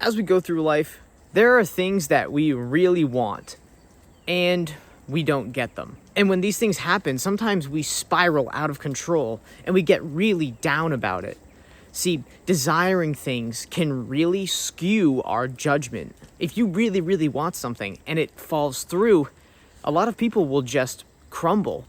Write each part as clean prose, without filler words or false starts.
As we go through life, there are things that we really want and we don't get them. And when these things happen, sometimes we spiral out of control and we get really down about it. See, desiring things can really skew our judgment. If you really, really want something and it falls through, a lot of people will just crumble.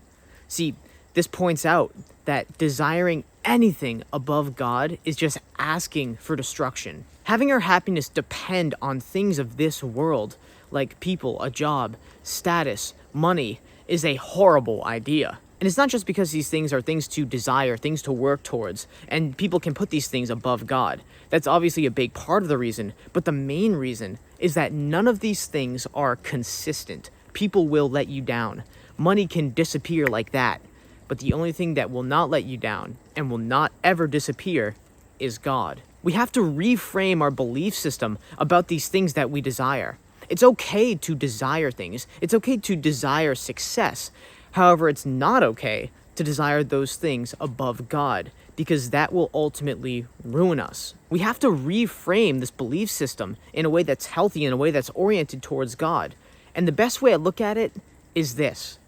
See, this points out that desiring anything above God is just asking for destruction. Having our happiness depend on things of this world, like people, a job, status, money, is a horrible idea. And it's not just because these things are things to desire, things to work towards, and people can put these things above God. That's obviously a big part of the reason, but the main reason is that none of these things are consistent. People will let you down. Money can disappear like that, but the only thing that will not let you down and will not ever disappear is God. We have to reframe our belief system about these things that we desire. It's okay to desire things. It's okay to desire success. However, it's not okay to desire those things above God, because that will ultimately ruin us. We have to reframe this belief system in a way that's healthy, in a way that's oriented towards God. And the best way I look at it is this.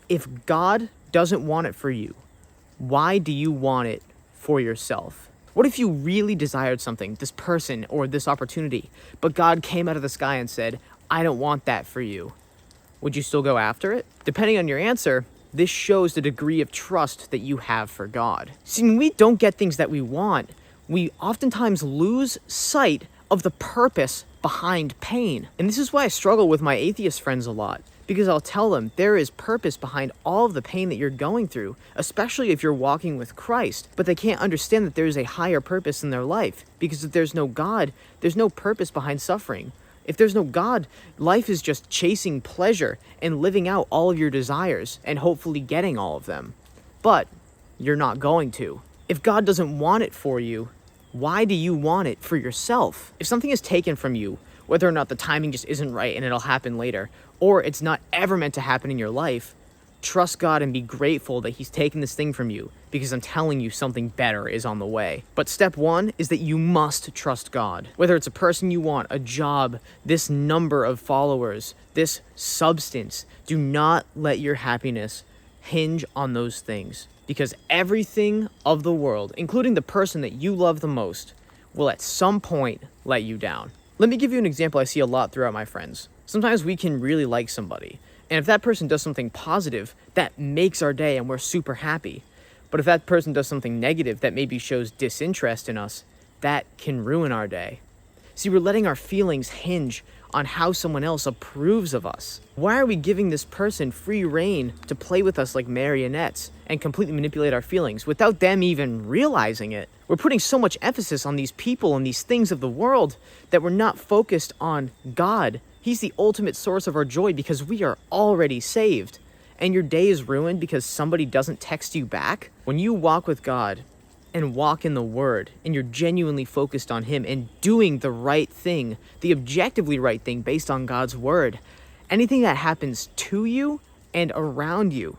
If God doesn't want it for you, why do you want it for yourself? What if you really desired something, this person or this opportunity, but God came out of the sky and said, I don't want that for you? Would you still go after it? Depending on your answer, this shows the degree of trust that you have for God. See, when we don't get things that we want, we oftentimes lose sight of the purpose behind pain. And this is why I struggle with my atheist friends a lot, because I'll tell them there is purpose behind all of the pain that you're going through, especially if you're walking with Christ. But they can't understand that there is a higher purpose in their life, because if there's no God, there's no purpose behind suffering. If there's no God, life is just chasing pleasure and living out all of your desires and hopefully getting all of them. But you're not going to. If God doesn't want it for you, why do you want it for yourself? If something is taken from you, whether or not the timing just isn't right and it'll happen later, or it's not ever meant to happen in your life, trust God and be grateful that He's taken this thing from you, because I'm telling you something better is on the way. But step one is that you must trust God. Whether it's a person you want, a job, this number of followers, this substance, do not let your happiness hinge on those things, because everything of the world, including the person that you love the most, will at some point let you down. Let me give you an example I see a lot throughout my friends. Sometimes we can really like somebody, and if that person does something positive, that makes our day and we're super happy. But if that person does something negative that maybe shows disinterest in us, that can ruin our day. See, we're letting our feelings hinge on how someone else approves of us. Why are we giving this person free rein to play with us like marionettes and completely manipulate our feelings without them even realizing it? We're putting so much emphasis on these people and these things of the world that we're not focused on God. He's the ultimate source of our joy, because we are already saved. And your day is ruined because somebody doesn't text you back? When you walk with God and walk in the Word, and you're genuinely focused on Him and doing the right thing, the objectively right thing based on God's Word, anything that happens to you and around you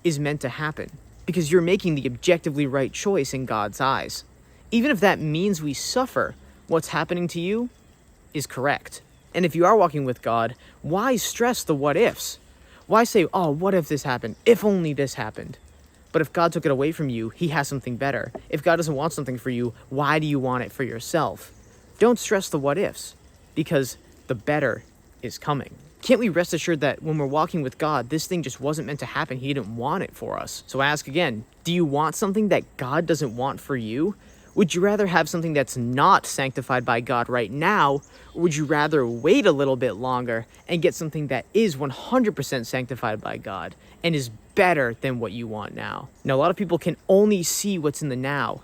is meant to happen, because you're making the objectively right choice in God's eyes. Even if that means we suffer, what's happening to you is correct. And if you are walking with God, why stress the what ifs? Why say, oh, what if this happened? If only this happened. But if God took it away from you, He has something better. If God doesn't want something for you, why do you want it for yourself? Don't stress the what ifs, because the better is coming. Can't we rest assured that when we're walking with God, this thing just wasn't meant to happen? He didn't want it for us. So I ask again, do you want something that God doesn't want for you? Would you rather have something that's not sanctified by God right now, or would you rather wait a little bit longer and get something that is 100% sanctified by God and is better than what you want now? Now, a lot of people can only see what's in the now.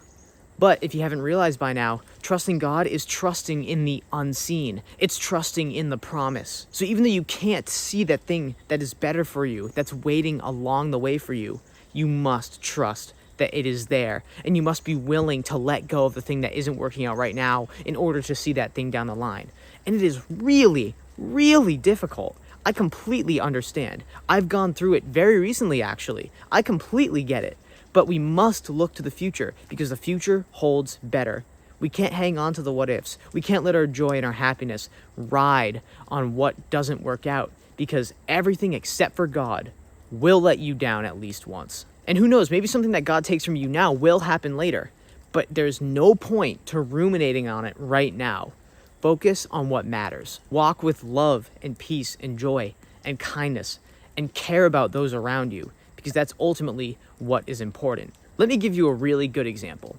But if you haven't realized by now, trusting God is trusting in the unseen. It's trusting in the promise. So even though you can't see that thing that is better for you, that's waiting along the way for you, you must trust that it is there, and you must be willing to let go of the thing that isn't working out right now in order to see that thing down the line. And it is really, really difficult. I completely understand. I've gone through it very recently, actually. I completely get it. But we must look to the future, because the future holds better. We can't hang on to the what ifs. We can't let our joy and our happiness ride on what doesn't work out, because everything except for God will let you down at least once. And who knows, maybe something that God takes from you now will happen later, but there's no point to ruminating on it right now. Focus on what matters. Walk with love and peace and joy and kindness, and care about those around you, because that's ultimately what is important. Let me give you a really good example.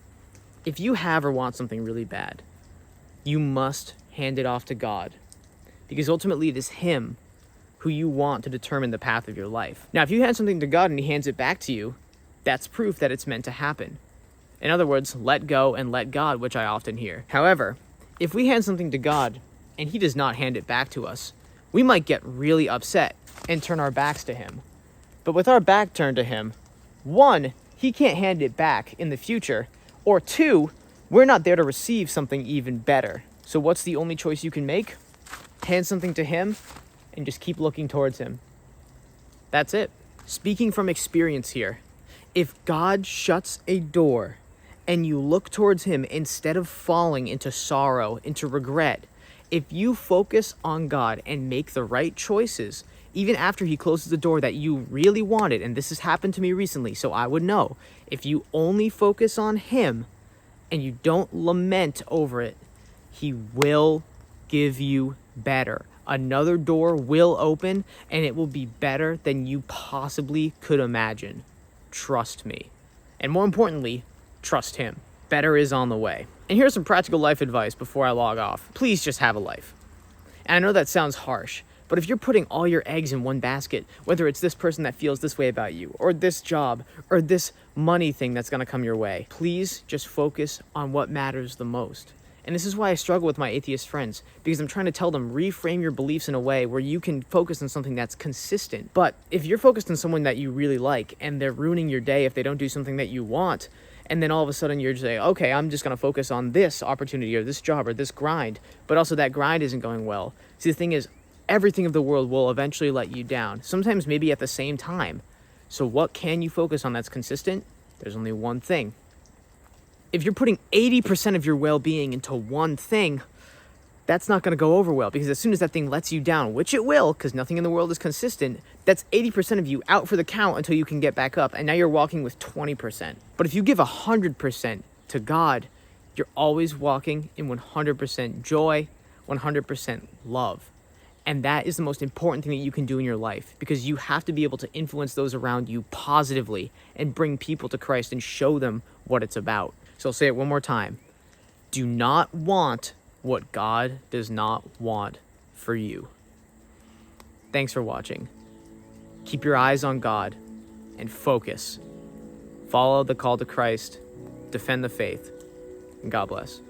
If you have or want something really bad, you must hand it off to God, because ultimately it is Him who you want to determine the path of your life. Now, if you hand something to God and He hands it back to you, that's proof that it's meant to happen. In other words, let go and let God, which I often hear. However, if we hand something to God and He does not hand it back to us, we might get really upset and turn our backs to Him. But with our back turned to Him, 1, He can't hand it back in the future, or 2, we're not there to receive something even better. So what's the only choice you can make? Hand something to Him and just keep looking towards Him. That's it. Speaking from experience here, if God shuts a door and you look towards Him instead of falling into sorrow, into regret, if you focus on God and make the right choices, even after He closes the door that you really wanted, and this has happened to me recently, so I would know, if you only focus on Him and you don't lament over it, He will give you better. Another door will open, and it will be better than you possibly could imagine. Trust me. And more importantly, trust Him. Better is on the way. And here's some practical life advice before I log off. Please just have a life. And I know that sounds harsh, but if you're putting all your eggs in one basket, whether it's this person that feels this way about you, or this job, or this money thing that's gonna come your way, please just focus on what matters the most. And this is why I struggle with my atheist friends, because I'm trying to tell them, reframe your beliefs in a way where you can focus on something that's consistent. But if you're focused on someone that you really like, and they're ruining your day if they don't do something that you want, and then all of a sudden you're just like, okay, I'm just going to focus on this opportunity or this job or this grind, but also that grind isn't going well. See, the thing is, everything of the world will eventually let you down, sometimes maybe at the same time. So what can you focus on that's consistent? There's only one thing. If you're putting 80% of your well-being into one thing, that's not going to go over well, because as soon as that thing lets you down, which it will, because nothing in the world is consistent, that's 80% of you out for the count until you can get back up, and now you're walking with 20%. But if you give 100% to God, you're always walking in 100% joy, 100% love. And that is the most important thing that you can do in your life, because you have to be able to influence those around you positively and bring people to Christ and show them what it's about. So I'll say it one more time. Do not want what God does not want for you. Thanks for watching. Keep your eyes on God and focus. Follow the call to Christ, defend the faith, and God bless.